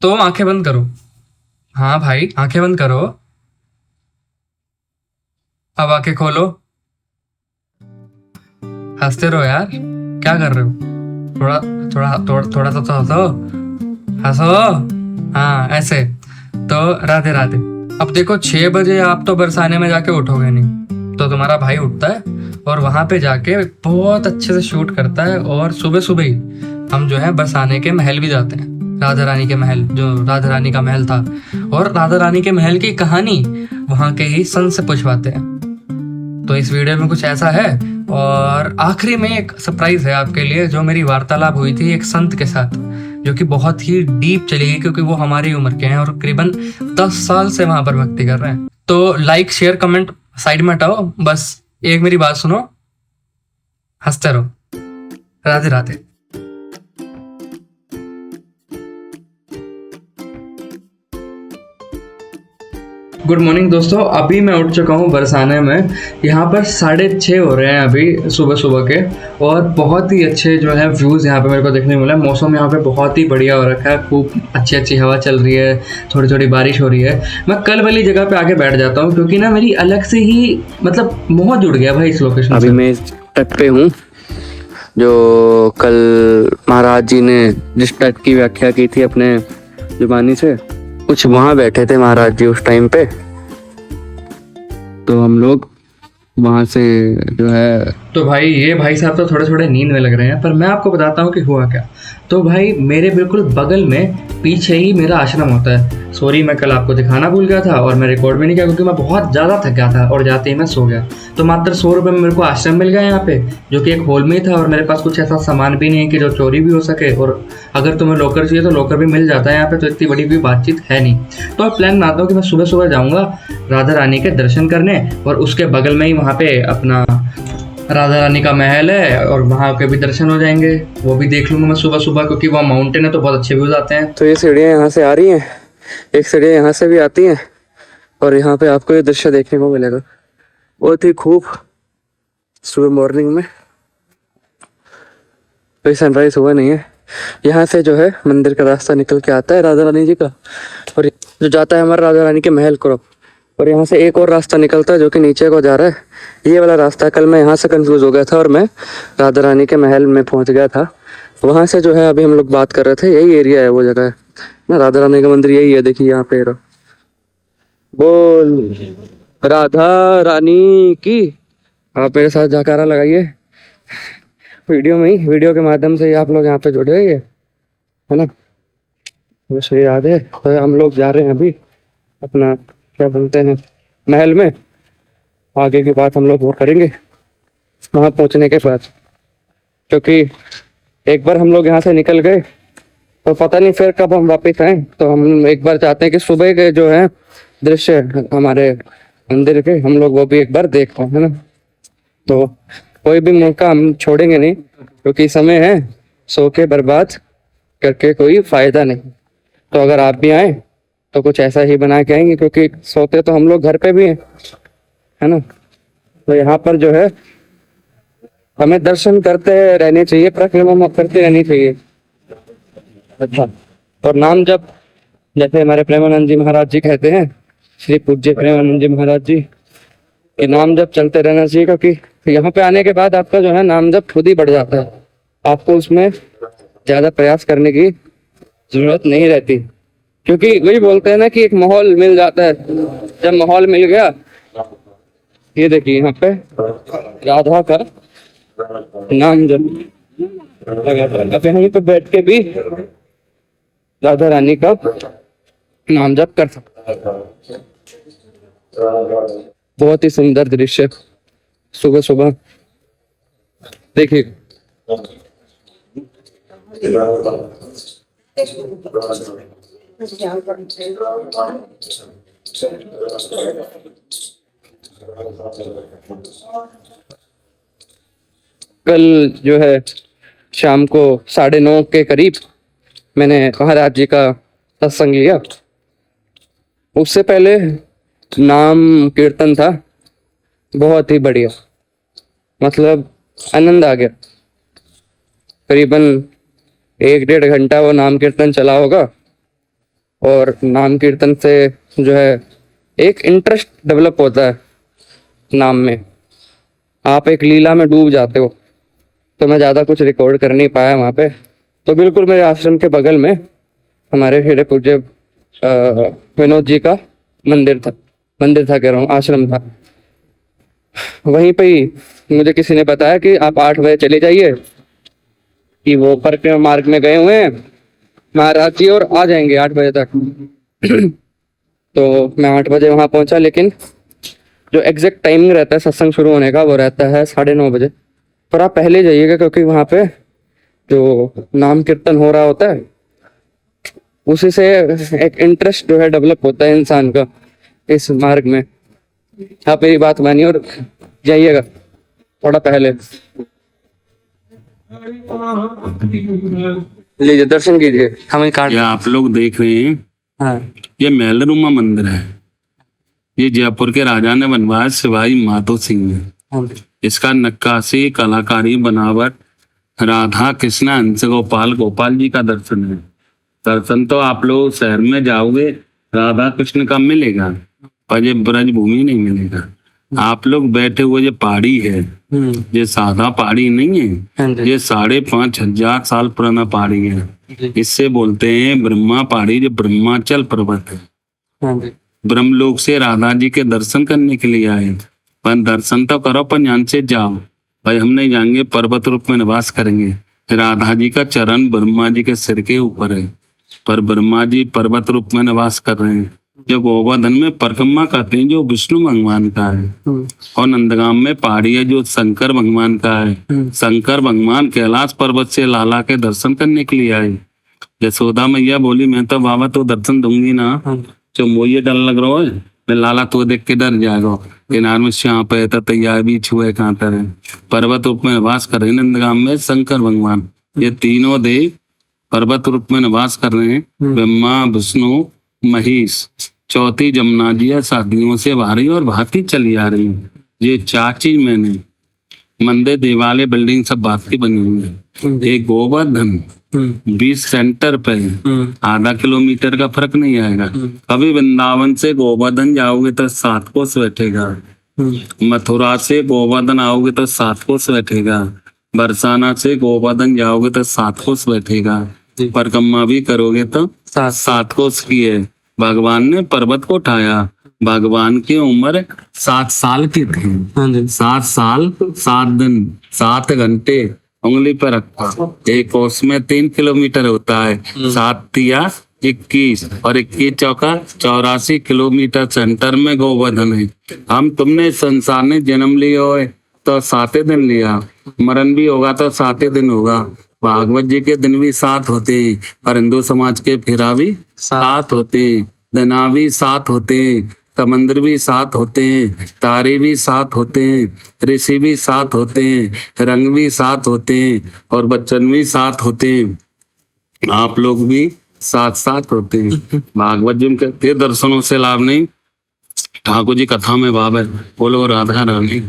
तो आंखें बंद करो। हाँ भाई, आंखें बंद करो। अब आंखें खोलो। हंसते रहो यार, क्या कर रहे हो? थोड़ा थोड़ा सा तो हंसो। हंसो। हाँ, ऐसे। तो राधे राधे। अब देखो, 6 बजे आप तो बरसाने में जाके उठोगे नहीं, तो तुम्हारा भाई उठता है और वहां पे जाके बहुत अच्छे से शूट करता है, और सुबह सुबह ही हम जो है बरसाने के महल भी जाते हैं। राधा रानी के महल, जो राधा रानी का महल था, और राधा रानी के महल की कहानी वहां के ही संत से पूछवाते हैं। तो इस वीडियो में कुछ ऐसा है। और आखिरी में एक सरप्राइज है आपके लिए, जो मेरी वार्तालाप हुई थी एक संत के साथ, जो कि बहुत ही डीप चली गई, क्योंकि वो हमारी उम्र के हैं और करीबन 10 साल से वहां पर भक्ति कर रहे हैं। तो लाइक शेयर कमेंट साइड में हटाओ, बस एक मेरी बात सुनो, हंसते रहो। राधे राधे। गुड मॉर्निंग दोस्तों, अभी मैं उठ चुका हूँ बरसाने में। यहाँ पर 6:30 हो रहे हैं अभी सुबह सुबह के, और बहुत ही अच्छे जो है व्यूज़ यहाँ पे मेरे को देखने को मिला है। मौसम यहाँ पे बहुत ही बढ़िया हो रखा है, खूब अच्छी अच्छी हवा चल रही है, थोड़ी थोड़ी बारिश हो रही है। मैं कल वाली जगह पे आके बैठ जाता हूँ, क्योंकि ना मेरी अलग से ही मतलब मोह जुड़ गया भाई इस लोकेशन अभी से। मैं इस तट पे हूँ जो कल महाराज जी ने जिस तट की व्याख्या की थी अपने जुबानी से, कुछ वहां बैठे थे महाराज जी उस टाइम पे। तो हम लोग वहां से जो है, तो भाई ये भाई साहब तो थोड़े थोड़े नींद में लग रहे हैं, पर मैं आपको बताता हूँ कि हुआ क्या। तो भाई मेरे बिल्कुल बगल में पीछे ही मेरा आश्रम होता है। सॉरी, मैं कल आपको दिखाना भूल गया था और मैं रिकॉर्ड भी नहीं किया, क्योंकि मैं बहुत ज़्यादा थक गया था और जाते ही मैं सो गया। तो मात्र 100 रुपये में मेरे को आश्रम मिल गया यहाँ पे, जो कि एक हॉल में ही था, और मेरे पास कुछ ऐसा सामान भी नहीं है कि जो चोरी भी हो सके, और अगर तुम्हें लॉकर चाहिए तो लॉकर भी मिल जाता है यहाँ पे, तो इतनी बड़ी भी बातचीत है नहीं। तो अब प्लान बनाता हूँ कि मैं सुबह सुबह जाऊँगा राधा रानी के दर्शन करने, और उसके बगल में ही वहाँ पे अपना राधा रानी का महल है, और वहाँ के भी दर्शन हो जाएंगे। वो भी देख लूंगा मैं सुबह सुबह, क्योंकि वहाँ माउंटेन है तो बहुत अच्छे व्यूज आते हैं। तो ये सीढ़ियाँ यहाँ से आ रही हैं, एक सीढ़ियाँ यहाँ से भी आती हैं, और यहाँ पे आपको ये दृश्य देखने को मिलेगा बहुत ही खूब सुबह मॉर्निंग में। कोई सनराइज हुआ नहीं है। यहाँ से जो है मंदिर का रास्ता निकल के आता है राधा रानी जी का, और जो जाता है हमारे राधा रानी के महल को। और यहाँ से एक और रास्ता निकलता है जो कि नीचे को जा रहा है। ये वाला रास्ता, कल मैं यहाँ से कंफ्यूज हो गया था और मैं राधा रानी के महल में पहुँच गया था। वहाँ से जो है अभी हम लोग बात कर रहे थे, यही एरिया है, वो जगह है ना, राधा रानी का मंदिर यही है। देखिए यहाँ पे बोल राधा रानी की। आप मेरे साथ जयकारा लगाइए, वीडियो में ही, वीडियो के माध्यम से ही आप लोग यहाँ पे जुड़े हुए है ना। मुझे याद है, तो हम लोग जा रहे हैं अभी अपना क्या बोलते हैं महल में। आगे की बात हम लोग वो करेंगे वहां पहुंचने के बाद, क्योंकि एक बार हम लोग यहाँ से निकल गए तो पता नहीं फिर कब हम वापस आए। तो हम एक बार चाहते हैं कि सुबह के जो है दृश्य हमारे मंदिर के, हम लोग वो भी एक बार देख पाए, है ना। तो कोई भी मौका हम छोड़ेंगे नहीं, क्योंकि समय है, सो के बर्बाद करके कोई फायदा नहीं। तो अगर आप भी आए तो कुछ ऐसा ही बना के आएंगे, क्योंकि सोते तो हम लोग घर पे भी हैं, है ना। तो यहाँ पर जो है हमें दर्शन करते रहने चाहिए, परिक्रमा करते रहनी चाहिए। अच्छा, और नाम जब, जैसे हमारे प्रेमानंद जी महाराज जी कहते हैं, श्री पूज्य प्रेमानंद जी महाराज जी के नाम जब चलते रहना चाहिए, क्योंकि यहाँ पे आने के बाद आपका जो है नाम जब खुद ही बढ़ जाता है। आपको उसमें ज्यादा प्रयास करने की जरूरत नहीं रहती, क्योंकि वही बोलते हैं ना कि एक माहौल मिल जाता है। जब माहौल मिल गया, ये देखिए यहाँ पे राधा का नाम जब अब यहीं पे बैठ के भी राधा रानी का नाम जप कर सकते हैं। बहुत ही सुंदर दृश्य सुबह सुबह देखिए। कल जो है शाम को 9:30 के करीब मैंने महाराज जी का सत्संग लिया। उससे पहले नाम कीर्तन था, बहुत ही बढ़िया, मतलब आनंद आ गया। करीबन 1-1.5 घंटा वो नाम कीर्तन चला होगा, और नाम कीर्तन से जो है एक इंटरेस्ट डेवलप होता है नाम में, आप एक लीला में डूब जाते हो। तो मैं ज़्यादा कुछ रिकॉर्ड कर नहीं पाया वहाँ पे। तो बिल्कुल मेरे आश्रम के बगल में हमारे हिरे पूज्य विनोद जी का मंदिर था कह रहा हूँ, आश्रम था। वहीं पे ही मुझे किसी ने बताया कि आप 8 बजे चले जाइए, कि वो परिक्रमा मार्ग में गए हुए हैं महाराज जी और आ जाएंगे 8 बजे तक। तो मैं 8 बजे वहाँ पहुँचा, लेकिन जो एग्जैक्ट टाइमिंग रहता है सत्संग शुरू होने का वो रहता है 9:30 बजे। पर आप पहले जाइएगा, क्योंकि वहाँ पे जो नाम कीर्तन हो रहा होता है उसी से एक इंटरेस्ट जो है डेवलप होता है इंसान का इस मार्ग में। आप मेरी बात मानिए और जाइएगा थोड़ा पहले। लीजिए दर्शन कीजिए, हमें काट। ये आप लोग देख रहे हैं, हाँ ये महलनुमा मंदिर है। ये जयपुर के राजा ने बनवाया, शिवाजी माधो सिंह ने। हाँ इसका नक्काशी, कलाकारी, बनावट राधा कृष्ण हंस गोपाल गोपाल जी का दर्शन है। दर्शन तो आप लोग शहर में जाओगे राधा कृष्ण का मिलेगा, पर ये ब्रज भूमि नहीं मिलेगा। आप लोग बैठे हुए ये पहाड़ी है, ये सादा पहाड़ी नहीं है, हाँ जी, ये 5,500 साल पुराना पहाड़ी है। जी, इससे बोलते हैं ब्रह्मा पहाड़ी, जो ब्रह्माचल पर्वत है। हाँ जी, ब्रह्मलोक से राधा जी के दर्शन करने के लिए आए, पर दर्शन तो करो, पर यहाँ से जाओ भाई, हम नहीं जाएंगे, पर्वत रूप में निवास करेंगे। राधा जी का चरण ब्रह्मा जी के सिर के ऊपर है, पर ब्रह्मा जी पर्वत रूप में निवास कर रहे हैं। जो गोवर्धन में परिक्रमा करते हैं जो विष्णु भगवान का है, और नंदगाम में पहाड़ी है जो शंकर भगवान का है। शंकर भगवान कैलाश पर्वत से लाला के दर्शन करने के लिए आए। यशोदा मैया बोली, मैं तो बाबा तो दर्शन दूंगी ना, जो मुझे डर लग रहा है, मैं लाला तो देख के डर जाएगा। किनार में श्याम पे तैयार भी छुए कहाँ तरह पर्वत रूप में निवास कर रहे हैं। नंदगाम में शंकर भगवान, ये तीनों देव पर्वत रूप में निवास कर रहे हैं। ब्रह्मा विष्णु महेश, चौथी जमुना जी है, शादियों से भारी और भाती चली आ रही है। ये 4 चीज मैंने मंदिर, दिवाले, बिल्डिंग सब बात की बनी हुई है। एक गोवर्धन 20 सेंटर पे आधा किलोमीटर का फर्क नहीं आएगा। कभी वृंदावन से गोवर्धन जाओगे तो 7 कोस बैठेगा, मथुरा से गोवर्धन आओगे तो 7 कोस बैठेगा, बरसाना से गोवर्धन जाओगे तो 7 कोस बैठेगा, परिक्रमा भी करोगे तो 7 कोस की है। भगवान ने पर्वत को उठाया, भगवान की उम्र 7 साल की थी। 7 साल 7 दिन 7 घंटे उंगली पर रखा। एक कोस में 3 किलोमीटर होता है, 7 तिया 21 और 21 चौका 84 किलोमीटर सेंटर में गोवर्धन है। हम तुमने संसार ने जन्म लिया हो तो 7 दिन लिया, मरण भी होगा तो 7 दिन होगा। भागवत जी के दिन भी 7 होते हैं, और हिंदू समाज के फेरा भी 7 होते हैं, दिना भी 7 होते हैं, समंदर भी 7 होते हैं, तारे भी 7 होते हैं, ऋषि भी 7 होते हैं, रंग भी 7 होते हैं, और बच्चन भी 7 होते हैं। आप लोग भी 7 होते हैं। भागवत जी के दर्शनों से लाभ नहीं, ठाकुर जी कथा में भाव है। बोलो राधा रानी।